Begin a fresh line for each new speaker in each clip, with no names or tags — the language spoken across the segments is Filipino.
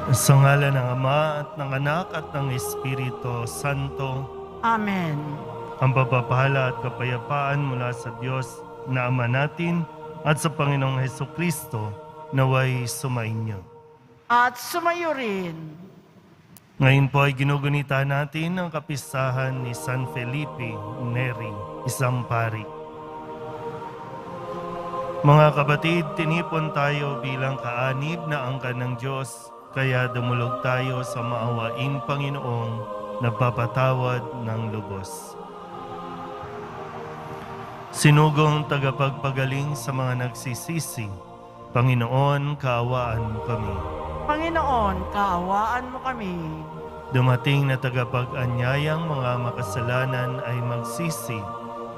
Sa ngalan ng Ama at ng Anak at ng Espiritu Santo,
Amen.
ang pagpapala at kapayapaan mula sa Diyos na Ama natin at sa Panginoong Hesukristo naway sumainyo.
At sumayo rin.
Ngayon po ay ginugunita natin ang kapistahan ni San Felipe Neri, isang pari. Mga kapatid, tinipon tayo bilang kaanib na angkan ng Diyos, kaya dumulog tayo sa maawaing Panginoong nagpapatawad ng lubos. Sinugong tagapagpagaling sa mga nagsisisi, Panginoon, kaawaan mo kami.
Panginoon, kaawaan mo kami.
Dumating na tagapag-anyayang mga makasalanan ay magsisi,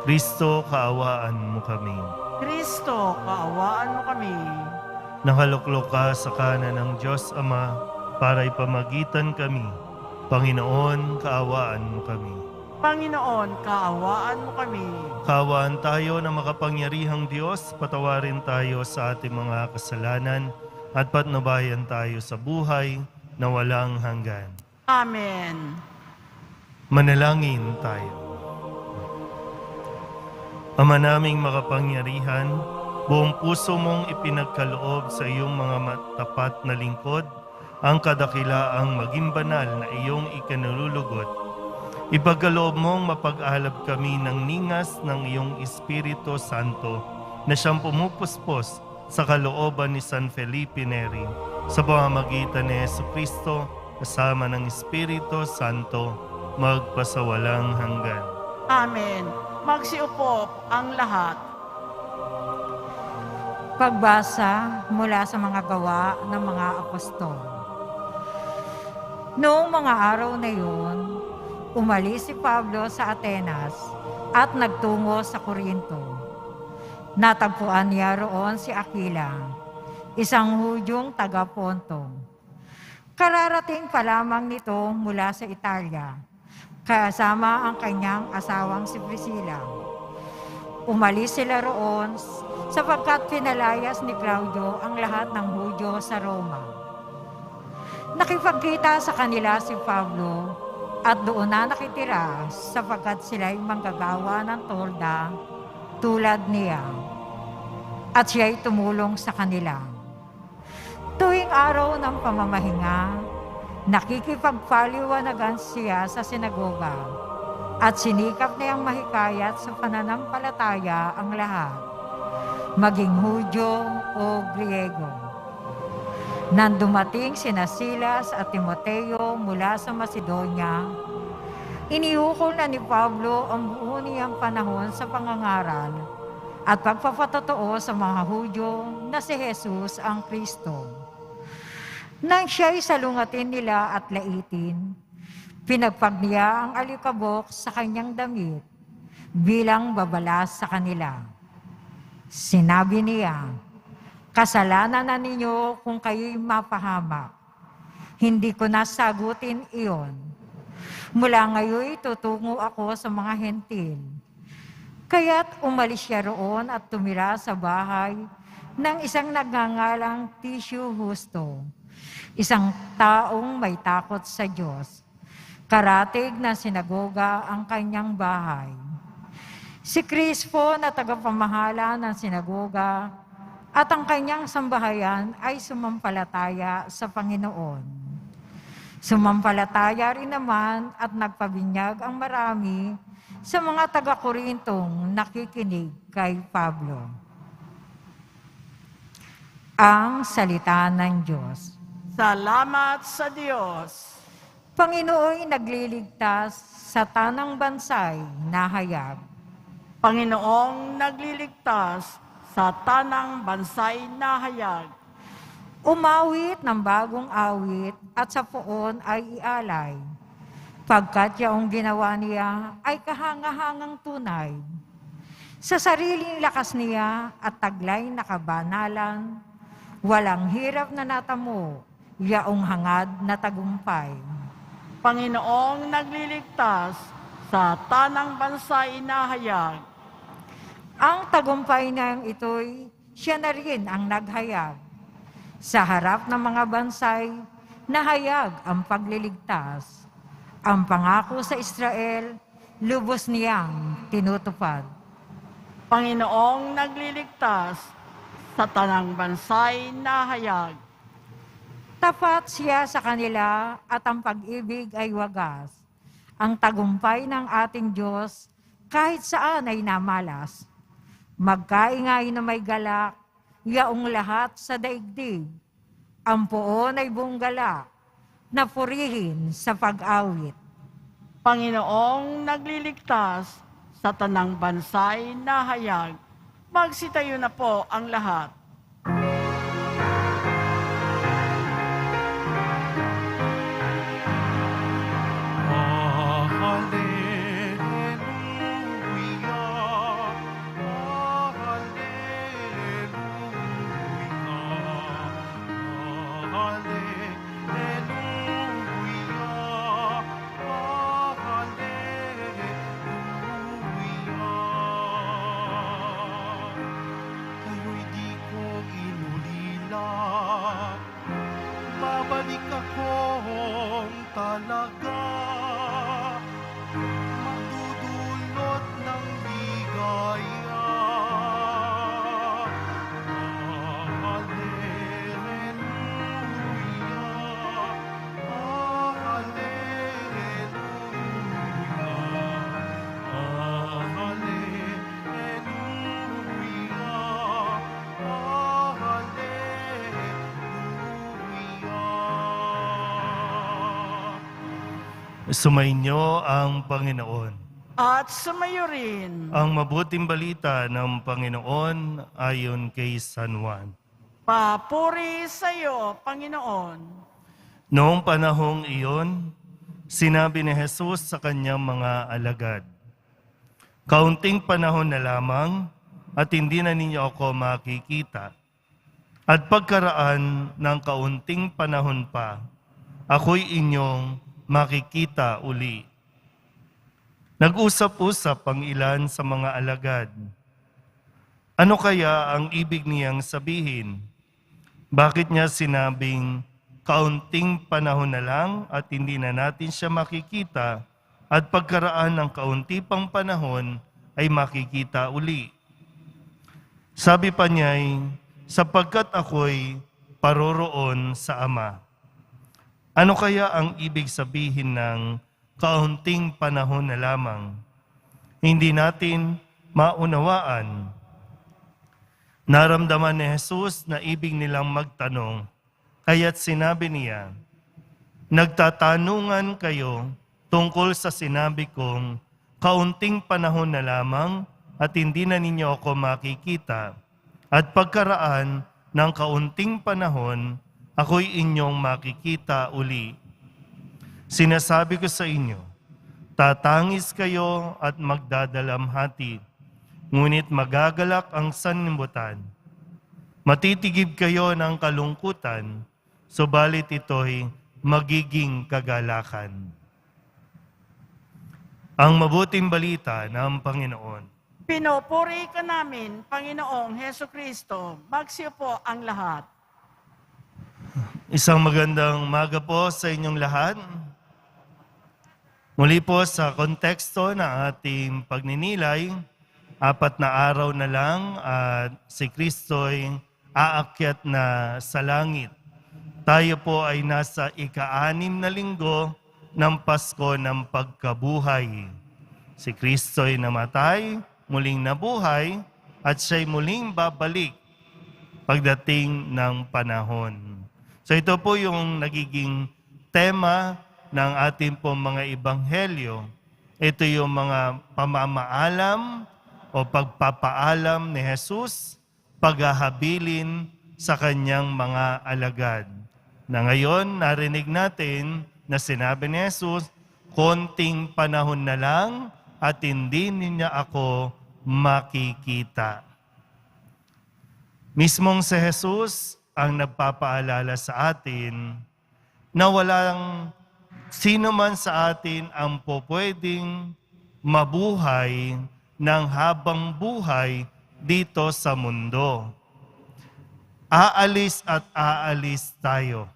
Kristo, kaawaan mo kami.
Kristo, kaawaan mo kami.
Nakaluklok ka sa kanan ng Diyos Ama para ipamagitan kami. Panginoon, kaawaan mo kami.
Panginoon, kaawaan mo kami.
Kaawaan tayo na makapangyarihang Diyos, patawarin tayo sa ating mga kasalanan at patnubayan tayo sa buhay na walang hanggan.
Amen.
Manalangin tayo. Ama naming makapangyarihan, buong puso mong ipinagkaloob sa iyong mga matapat na lingkod ang kadakilaang maging banal na iyong ikinalulugot. Ipagkaloob mong mapag-alab kami ng ningas ng iyong Espiritu Santo na siyang pumupuspos sa kalooban ni San Felipe Neri sa pamamagitan ni Jesucristo kasama ng Espiritu Santo magpasawalang hanggan.
Amen. Magsiupo ang lahat.
Pagbasa mula sa mga gawa ng mga apostol. Noong mga araw na yun, umalis si Pablo sa Atenas at nagtungo sa Corinto. Natagpuan niya roon si Aquila, isang Hudyong taga-Ponto. Kararating pa lamang nito mula sa Italia, kasama ang kanyang asawang si Priscilla. Umalis sila roon sapagkat pinalayas ni Claudio ang lahat ng Hudyo sa Roma. Nakipagkita sa kanila si Pablo at doon na nakitira sapagkat sila'y manggagawa ng tolda tulad niya. At siya'y tumulong sa kanila. Tuwing araw ng pamamahinga, nakikipagpaliwanagan siya sa sinagoga at sinikap niyang mahikayat sa pananampalataya ang lahat, maging Hudyo o Griego. Nang dumating sina Silas at Timoteo mula sa Macedonia, iniukol na ni Pablo ang buo niyang panahon sa pangangaral at pagpapatotoo sa mga Hudyo na si Jesus ang Kristo. Nang siya'y salungatin nila at laitin, pinagpag niya ang alikabok sa kanyang damit bilang babalas sa kanila. Sinabi niya, kasalanan na ninyo kung kayo'y mapahamak. Hindi ko nasagutin iyon. Mula ngayon tutungo ako sa mga hentil. Kaya't umalis siya roon at tumira sa bahay ng isang nagngangalang Tisyo Justo, isang taong may takot sa Diyos. Karatig na sinagoga ang kanyang bahay. Si Crispo na tagapamahala ng sinagoga at ang kanyang sambahayan ay sumampalataya sa Panginoon. Sumampalataya rin naman at nagpabinyag ang marami sa mga taga-Korintong nakikinig kay Pablo. Ang salita ng Diyos.
Salamat sa Diyos.
Panginoon nagliligtas sa tanang bansay na hayag.
Panginoong nagliligtas sa tanang bansay na hayag.
Umawit ng bagong awit at sa poon ay ialay. Pagkat yaong ginawa niya ay kahangahangang tunay. Sa sariling lakas niya at taglay na kabanalan, walang hirap na natamo, yaong hangad na tagumpay.
Panginoong nagliligtas sa tanang bansay na hayag.
Ang tagumpay niyang ito'y siya na rin ang naghayag. Sa harap ng mga bansay, nahayag ang pagliligtas. Ang pangako sa Israel, lubos niyang tinutupad.
Panginoong nagliligtas, sa tanang bansa'y nahayag.
Tapat siya sa kanila at ang pag-ibig ay wagas. Ang tagumpay ng ating Diyos kahit saan ay namalas. Magkaingay na may galak, yaong lahat sa daigdig. Ang poon ay buong galak, na purihin sa pag-awit.
Panginoong nagliligtas, sa tanang bansa'y nahayag. Magsitayo na po ang lahat.
Kayo'y di ko inulila, babalik akong talaga, magdudulot ng ligaya. Sumainyo ang Panginoon.
At sumayo rin.
Ang mabuting balita ng Panginoon ayon kay San Juan.
Papuri sa iyo, Panginoon.
Noong panahong iyon, sinabi ni Jesus sa kanyang mga alagad, "Kaunting panahon na lamang at hindi na ninyo ako makikita. At pagkaraan ng kaunting panahon pa, ako'y inyong makikita uli." Nag-usap-usap ang ilan sa mga alagad. Ano kaya ang ibig niyang sabihin? Bakit niya sinabing kaunting panahon na lang at hindi na natin siya makikita at pagkaraan ng kaunti pang panahon ay makikita uli? Sabi pa niya'y, sapagkat ako'y paroroon sa Ama. Ano kaya ang ibig sabihin ng kaunting panahon na lamang? Hindi natin maunawaan. Naramdaman ni Jesus na ibig nilang magtanong, kaya't sinabi niya, "Nagtatanungan kayo tungkol sa sinabi kong kaunting panahon na lamang at hindi na ninyo ako makikita, at pagkaraan ng kaunting panahon, ako'y inyong makikita uli. Sinasabi ko sa inyo, tatangis kayo at magdadalamhati, ngunit magagalak ang sanlibutan. Matitigib kayo ng kalungkutan, subalit ito'y magiging kagalakan." Ang mabuting balita ng Panginoon.
Pinupuri ka namin, Panginoong Heso Kristo. Magsiyo po ang lahat.
Isang magandang umaga po sa inyong lahat. Muli po sa konteksto ng ating pagninilay, 4 na araw na lang at si Kristo'y aakyat na sa langit. Tayo po ay nasa ika-6 na linggo ng Pasko ng pagkabuhay. Si Kristo'y namatay, muling nabuhay, at siya'y muling babalik pagdating ng panahon. So ito po yung nagiging tema ng ating po mga ebanghelyo. Ito yung mga pamamaalam o pagpapaalam ni Jesus, paghahabilin sa kanyang mga alagad. Na ngayon, narinig natin na sinabi ni Jesus, konting panahon na lang at hindi niya ako makikita. Mismong si Jesus ang nagpapaalala sa atin na walang sino man sa atin ang pwedeng mabuhay ng habang buhay dito sa mundo. Aalis at aalis tayo.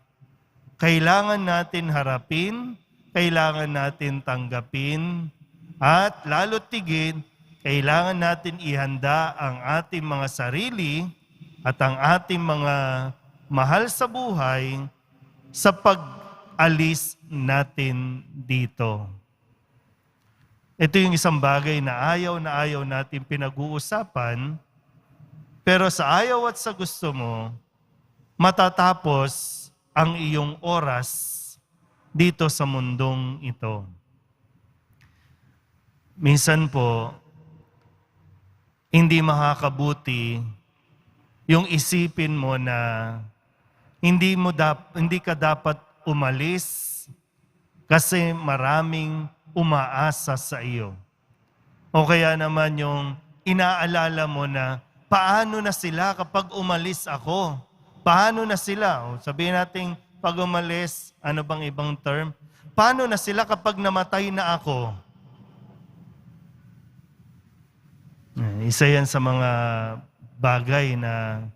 kailangan natin harapin, kailangan natin tanggapin, at lalo't tigit, kailangan natin ihanda ang ating mga sarili at ang ating mga mahal sa buhay sa pag-alis natin dito. Ito yung isang bagay na ayaw natin pinag-uusapan, pero sa ayaw at sa gusto mo, matatapos ang iyong oras dito sa mundong ito. Minsan po, hindi makakabuti yung isipin mo na hindi ka dapat umalis kasi maraming umaasa sa iyo. O kaya naman yung inaalala mo na paano na sila kapag umalis ako? Paano na sila? O sabihin natin pag umalis, ano bang ibang term? Paano na sila kapag namatay na ako? Isa yan sa mga bagay na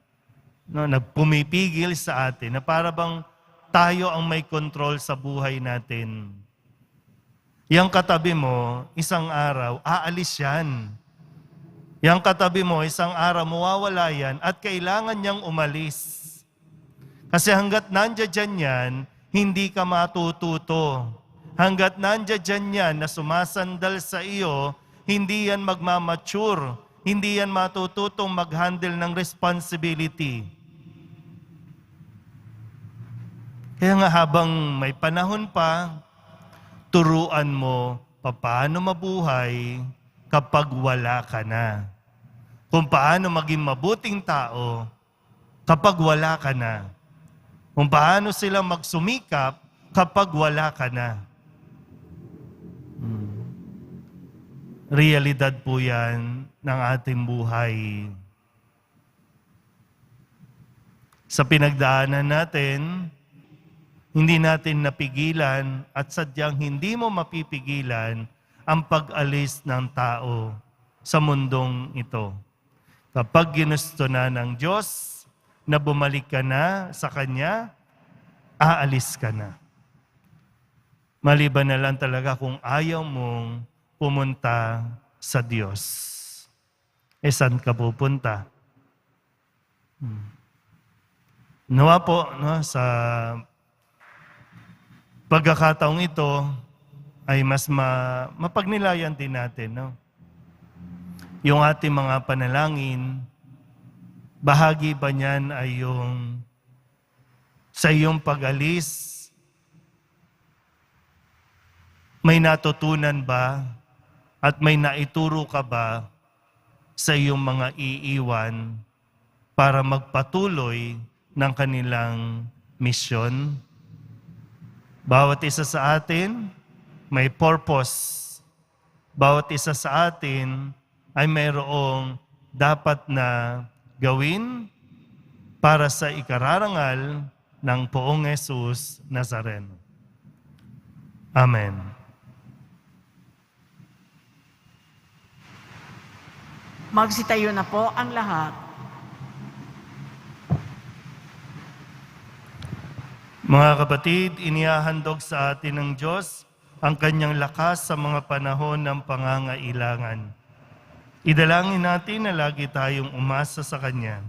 nagpumipigil sa atin na para bang tayo ang may control sa buhay natin. Yang katabi mo, isang araw, aalis yan. Yang katabi mo, isang araw, mawawala yan at kailangan niyang umalis. Kasi hanggat nandiyan yan, hindi ka matututo. Hanggat nandiyan yan na sumasandal sa iyo, hindi yan magmamature. Hindi yan matututong mag-handle ng responsibility. Kaya nga habang may panahon pa, turuan mo paano mabuhay kapag wala ka na. Kung paano maging mabuting tao kapag wala ka na. Kung paano sila magsumikap kapag wala ka na. Realidad po yan ng ating buhay. Sa pinagdaanan natin, hindi natin napigilan at sadyang hindi mo mapipigilan ang pag-alis ng tao sa mundong ito. Kapag ginusto na ng Diyos na bumalik ka na sa Kanya, aalis ka na. Maliban na lang talaga kung ayaw mong pumunta sa Diyos. Saan ka pupunta? Nawa po, sa pagkakataong ito ay mas mapagnilayan din natin. Yung ating mga panalangin, bahagi ba niyan ay yung sa iyong pag-alis, may natutunan ba at may naituro ka ba sa iyong mga iiwan para magpatuloy ng kanilang misyon? Bawat isa sa atin may purpose. Bawat isa sa atin ay mayroong dapat na gawin para sa ikararangal ng Poong Jesus Nazareno. Amen.
Magsitayo na po ang lahat.
Mga kapatid, inihahandog sa atin ng Diyos ang kanyang lakas sa mga panahon ng pangangailangan. Idalangin natin na lagi tayong umasa sa Kanya.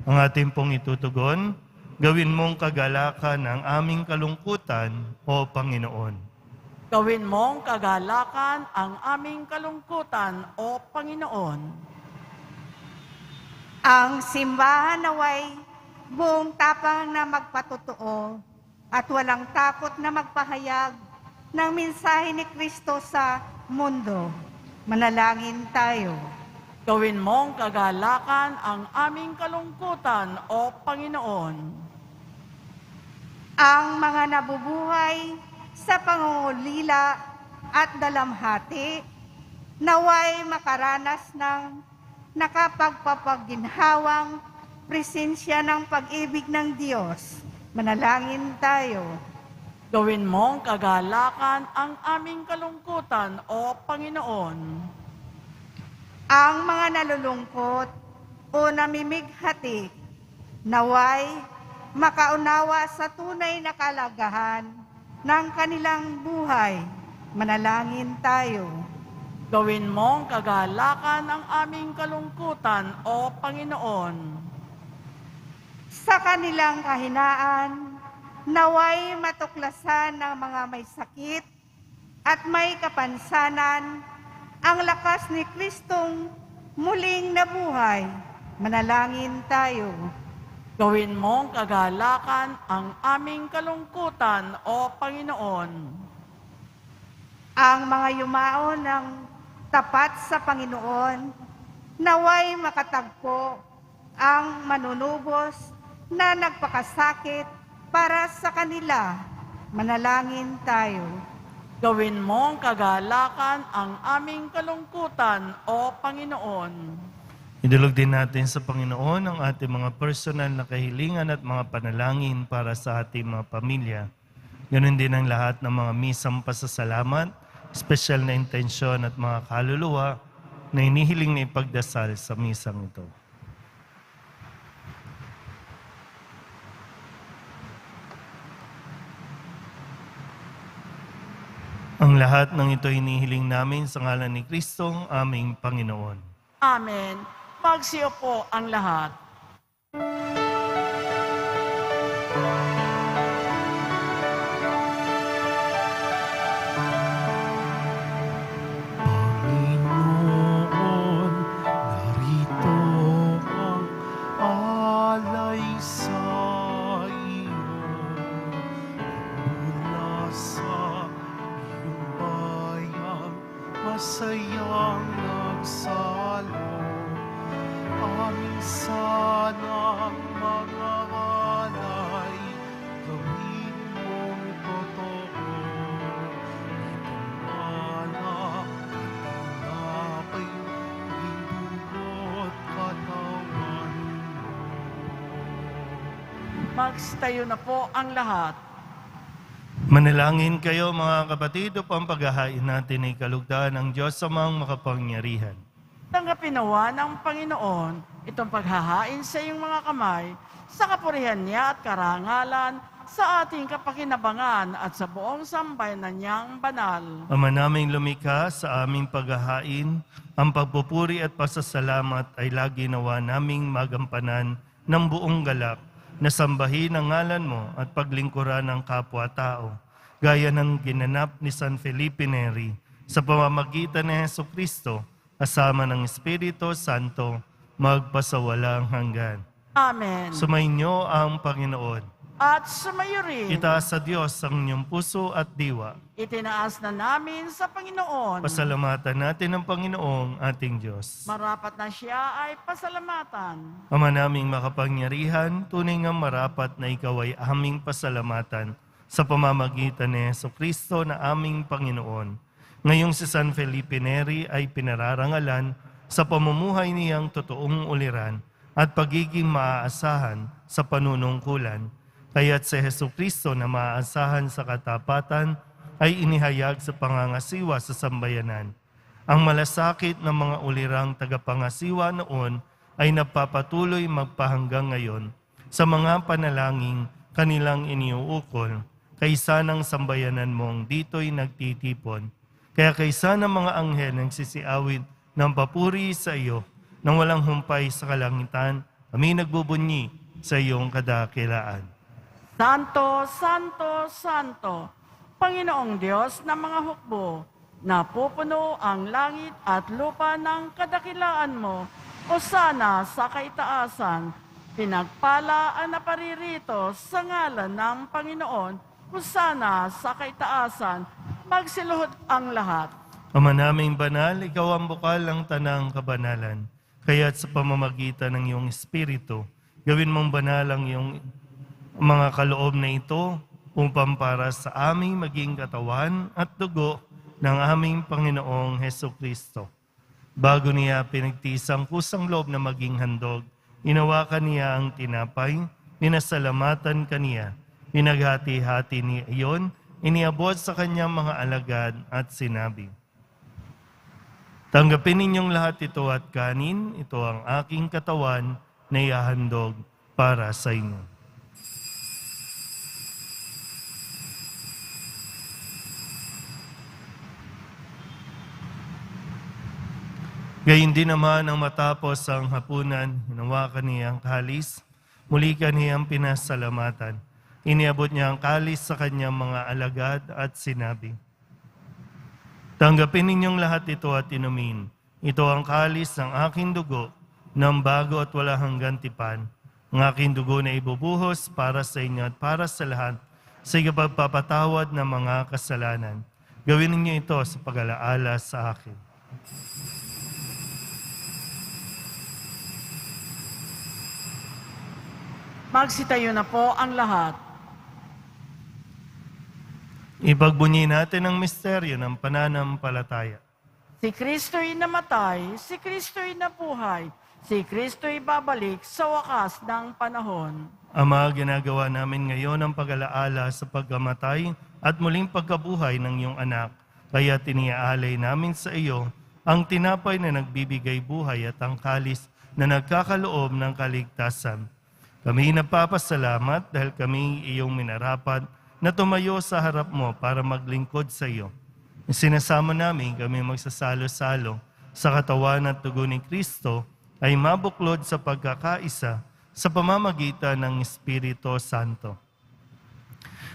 Ang ating pong itutugon, gawin mong kagalakan ang aming kalungkutan, O Panginoon.
Gawin mong kagalakan ang aming kalungkutan, O Panginoon.
Ang simbahan naway buong tapang na magpatotoo at walang takot na magpahayag ng mensahe ni Kristo sa mundo. Manalangin tayo.
Gawin mong kagalakan ang aming kalungkutan, O Panginoon.
Ang mga nabubuhay sa pangungulila at dalamhati naway makaranas ng nakapagpapaginhawang presensya ng pag-ibig ng Diyos. Manalangin tayo.
Gawin mong kagalakan ang aming kalungkutan, O Panginoon.
Ang mga nalulungkot o namimighati, naway makaunawa sa tunay na kalagahan ng kanilang buhay. Manalangin tayo.
Gawin mong kagalakan ang aming kalungkutan, O Panginoon.
Sa kanilang kahinaan, naway matuklasan ng mga may sakit at may kapansanan ang lakas ni Kristong muling nabuhay. Manalangin tayo.
Gawin mong kagalakan ang aming kalungkutan, O Panginoon.
Ang mga yumao ng tapat sa Panginoon, naway makatagpo ang manunubos na nagpakasakit para sa kanila. Manalangin tayo.
Gawin mong kagalakan ang aming kalungkutan, O Panginoon.
Idulog din natin sa Panginoon ang ating mga personal na kahilingan at mga panalangin para sa ating mga pamilya. Ganon din ang lahat ng mga misang pasasalamat, espesyal na intensyon at mga kaluluwa na inihiling na ipagdasal sa misang ito. Ang lahat ng ito inihiling namin sa ngalan ni Kristong aming Panginoon.
Amen. Magsiyo po ang lahat.
Panginoon, narito ang alay sa iyo. Mula sa iyong bayang masayang nagsalo. Aming sanang mga alay, gawin mong totoo. Itong tinapay, ibugot katawan mo.
Magstayo na po ang lahat.
Manalangin kayo mga kapatid upang paghahain natin ay kalugdan ng Diyos amang makapangyarihan.
Tanggapin nawa ng Panginoon itong paghahain sa iyong mga kamay sa kapurihan niya at karangalan sa ating kapakinabangan at sa buong sambayanan niyang banal.
Ama naming lumikha sa aming paghahain, ang pagpupuri at pasasalamat ay lagi nawa naming magampanan ng buong galak na sambahin ang ngalan mo at paglingkuran ng kapwa-tao, gaya ng ginanap ni San Felipe Neri sa pamamagitan ni Jesucristo, kasama ng Espiritu Santo, magpasawalang hanggan.
Amen.
Sumainyo ang Panginoon.
At sumayo rin,
Itaas sa Diyos ang inyong puso at diwa.
itinaas na namin sa Panginoon.
Pasalamatan natin ang Panginoong ating Diyos.
Marapat na siya ay pasalamatan.
Ama naming makapangyarihan, tunay nga marapat na ikaw ay aming pasalamatan sa pamamagitan ni Jesucristo na aming Panginoon. Ngayong si San Felipe Neri ay pinararangalan sa pamumuhay niyang totoong uliran at pagiging maaasahan sa panunungkulan. Kaya't si Jesucristo na maaasahan sa katapatan ay inihayag sa pangangasiwa sa sambayanan. Ang malasakit ng mga ulirang tagapangasiwa noon ay napapatuloy magpahanggang ngayon sa mga panalangin kanilang iniuukol, kaysa ng sambayanan mong dito'y nagtitipon. Kaya kaysa ng mga anghel nagsisiawit ng papuri sa iyo, nang walang humpay sa kalangitan, kami nagbubunyi sa iyong kadakilaan.
Santo, Santo, Santo, Panginoong Diyos ng mga hukbo, napupuno ang langit at lupa ng kadakilaan mo, o sana sa kaitaasan, pinagpala ang naparirito sa ngalan ng Panginoon, o sana sa kaitaasan, magsiluhod ang lahat.
Ama naming banal, ikaw ang bukal ng tanang kabanalan. Kaya't sa pamamagitan ng iyong Espiritu, gawin mong banal ang iyong mga kaloob na ito upang para sa aming maging katawan at dugo ng aming Panginoong Hesukristo. Bago niya pinagtisang kusang loob na maging handog, inawakan niya ang tinapay, pinasalamatan kaniya, pinaghati-hati niya iyon, iniabot sa kanyang mga alagad at sinabi, tanggapin ninyong lahat ito at kanin, ito ang aking katawan na ihahandog para sa inyo. Gayun din naman ang matapos ang hapunan, hinawakan niya ang kalis, muli kaniyang pinasalamatan. Iniabot niya ang kalis sa kanyang mga alagad at sinabi, "Tanggapin ninyong lahat ito at inumin. Ito ang kalis ng aking dugo, ng bago at wala hanggang tipan. Ang aking dugo na ibubuhos para sa inyo at para sa lahat sa pagpapatawad ng mga kasalanan. Gawin ninyo ito sa pag-alaala sa akin."
Magsitayo na po ang lahat.
Ipagbunyi natin ang misteryo ng pananampalataya.
Si Kristo'y namatay, si Kristo'y nabuhay, si Kristo'y babalik sa wakas ng panahon.
Ama, ginagawa namin ngayon ang pag-alaala sa pagkamatay at muling pagkabuhay ng iyong anak. Kaya tiniaalay namin sa iyo ang tinapay na nagbibigay buhay at ang kalis na nagkakaloob ng kaligtasan. Kami nagpapasalamat dahil kami iyong minarapat na tumayo sa harap mo para maglingkod sa iyo. Sinasama namin kami magsasalo-salo sa katawan at dugo ni Kristo ay mabuklod sa pagkakaisa sa pamamagitan ng Espiritu Santo.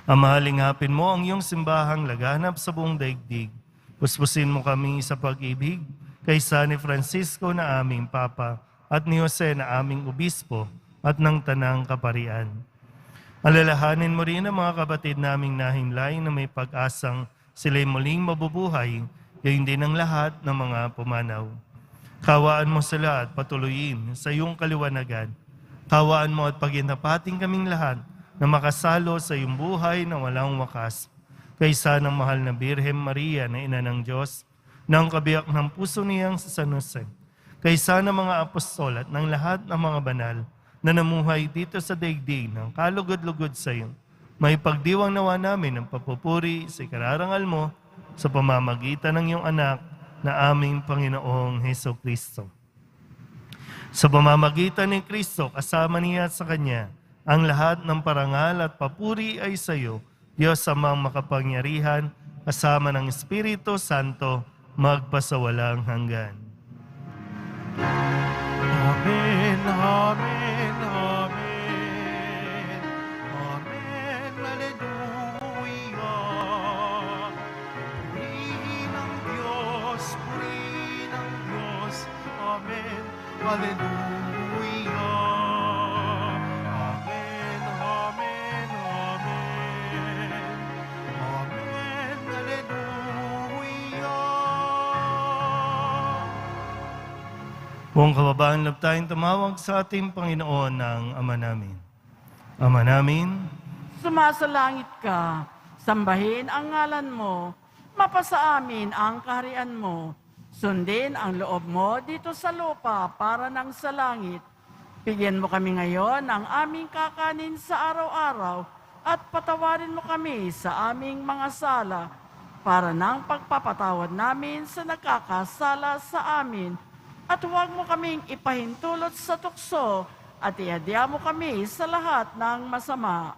Ama, lingapin mo ang iyong simbahang laganap sa buong daigdig. Puspusin mo kami sa pag-ibig kaysa ni Francisco na aming Papa at ni Jose na aming Obispo at ng Tanang Kaparian. Alalahanin mo rin ang mga kapatid naming nahimlay na may pag-asang sila'y muling mabubuhay, gayon din ang lahat ng mga pumanaw. Kawaan mo sila at patuloyin sa iyong kaliwanagan. Kawaan mo at paginapating kaming lahat na makasalo sa iyong buhay na walang wakas. Kaysa ng mahal na Birhen Maria na Ina ng Diyos, ng kabiyak ng puso niyang sa San Jose, kaysa ng mga apostol at ng lahat ng mga banal na namuhay dito sa daigdig ng kalugod-lugod sa iyo, may pagdiwang nawa namin ng papupuri sa ikararangal mo sa pamamagitan ng iyong anak na aming Panginoong Hesukristo. Sa pamamagitan ni Kristo, kasama niya at sa Kanya, ang lahat ng parangal at papuri ay sa iyo, Diyos amang makapangyarihan, kasama ng Espiritu Santo, magpasawalang hanggan.
Amen, amen, amen. Amen, hallelujah. Purihin ang Diyos, purihin ang Diyos. Amen, hallelujah. Amen, amen, amen. Amen, hallelujah.
Buong kababayan, love tayong tumawag sa ating Panginoon ng Ama namin. Ama namin,
Sumasalangit ka, sambahin ang ngalan mo, mapasa amin ang kaharian mo, sundin ang loob mo dito sa lupa para nang sa langit. Bigyan mo kami ngayon ng aming kakanin sa araw-araw at patawarin mo kami sa aming mga sala para nang pagpapatawad namin sa nakakasala sa amin. At huwag mo kaming ipahintulot sa tukso at iadya mo kami sa lahat ng masama.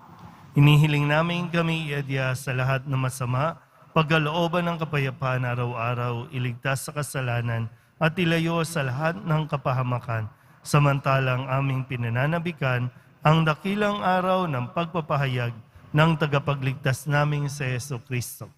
inihiling namin kami iadya sa lahat ng masama, pagkalooban ng kapayapaan araw-araw, iligtas sa kasalanan at ilayo sa lahat ng kapahamakan. Samantalang aming pinananabikan ang dakilang araw ng pagpapahayag ng tagapagligtas naming si Jesucristo.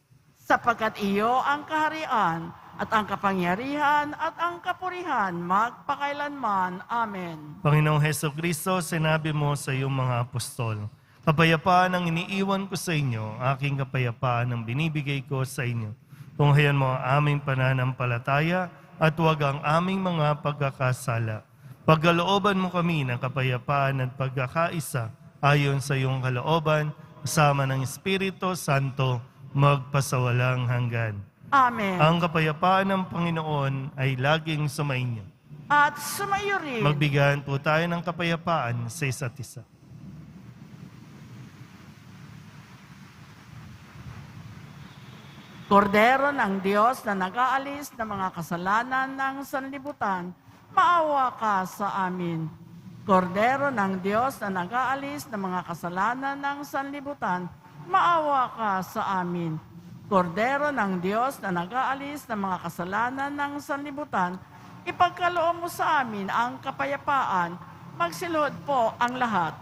Sapagkat iyo ang kaharian at ang kapangyarihan at ang kapurihan magpakailanman. Amen.
Panginoong Jesucristo, sinabi mo sa iyong mga apostol, kapayapaan ang iniiwan ko sa inyo, aking kapayapaan ang binibigay ko sa inyo. Tunghayan mo ang aming pananampalataya at huwag ang aming mga pagkakasala. Pagkalooban mo kami ng kapayapaan at pagkakaisa ayon sa iyong kalooban, kasama ng Espiritu Santo, magpasawalang hanggan.
Amen.
Ang kapayapaan ng Panginoon ay laging sumainyo.
At sumayo rin.
Magbigayan po tayo ng kapayapaan sa isa't isa.
Kordero ng Diyos na nag-aalis ng mga kasalanan ng sanlibutan, maawa ka sa amin. Kordero ng Diyos na nag-aalis ng mga kasalanan ng sanlibutan, maawa ka sa amin. Kordero ng Diyos na nag-aalis ng mga kasalanan ng sanlibutan, ipagkaloob mo sa amin ang kapayapaan. Magsiluhod po ang lahat.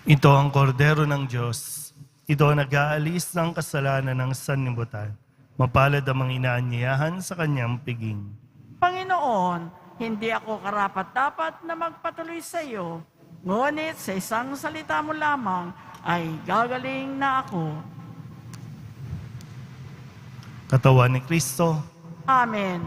Ito ang kordero ng Diyos. Ito ang nag-aalis ng kasalanan ng sanlibutan. Mapalad ang mga inaanyayahan sa kanyang piging.
Panginoon, hindi ako karapat-dapat na magpatuloy sa iyo, ngunit sa isang salita mo lamang ay gagaling na ako.
Katawan ni Kristo.
Amen.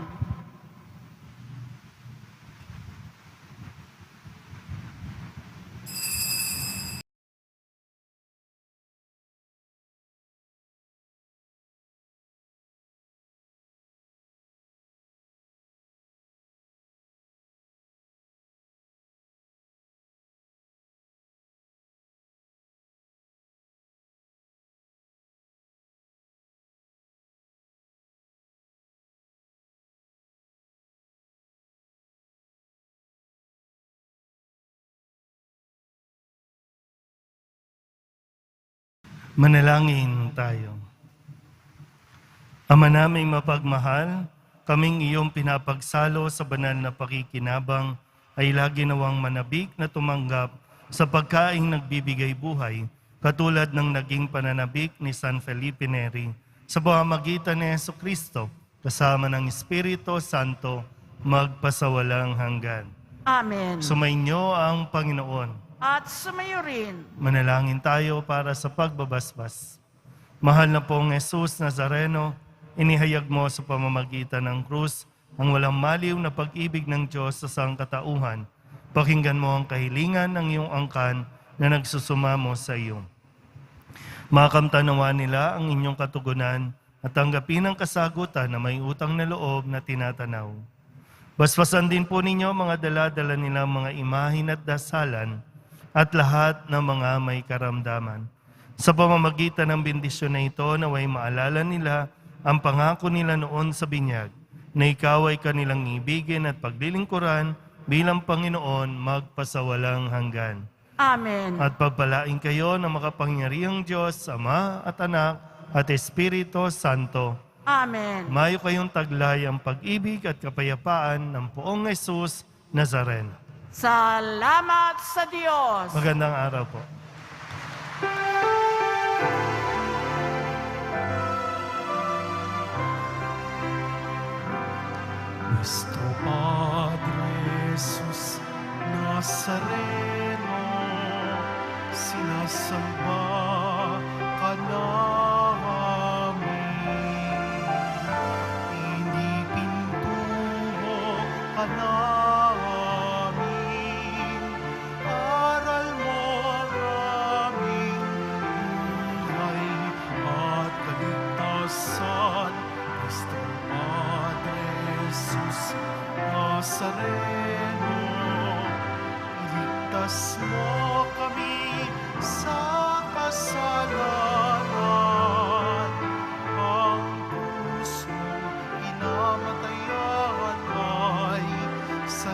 Manalangin tayo. Ama naming mapagmahal, kaming iyong pinapagsalo sa banal na pakikinabang ay lagi nawang manabik na tumanggap sa pagkaing nagbibigay buhay, katulad ng naging pananabik ni San Felipe Neri sa pamamagitan ni Jesucristo, kasama ng Espiritu Santo, magpasawalang hanggan.
Amen.
Sumainyo ang Panginoon.
At sumayo rin.
Manalangin tayo para sa pagbabasbas. Mahal na pong Jesus Nazareno, inihayag mo sa pamamagitan ng krus ang walang maliw na pag-ibig ng Diyos sa sangkatauhan. Pakinggan mo ang kahilingan ng iyong angkan na nagsusumamo sa iyo. Makamtanawa nila ang inyong katugunan at tanggapin ang kasagutan na may utang na loob na tinatanaw. Basbasan din po ninyo mga dala-dala nilang mga imahin at dasalan at lahat ng mga may karamdaman. Sa pamamagitan ng bendisyon na ito, naway maalala nila ang pangako nila noon sa binyag, na ikaw ay kanilang ibigin at paglilingkuran bilang Panginoon magpasawalang hanggan.
Amen.
At pagpalain kayo ng makapangyarihang Diyos, Ama at Anak at Espiritu Santo.
Amen.
Mayo kayong taglay ang pag-ibig at kapayapaan ng poong Jesus Nazareno.
Salamat sa Diyos.
Magandang araw po.
Nuestro Padre Jesus Nazareno, sinasamba ka namin. Pinipintuho ka namin. Aral mo ang aming buhay at kaligtasan. Nuestro Padre Jesus Nazareno, iligtas mo kami sa kasalanan. Ang krus mo inamatayan ay sa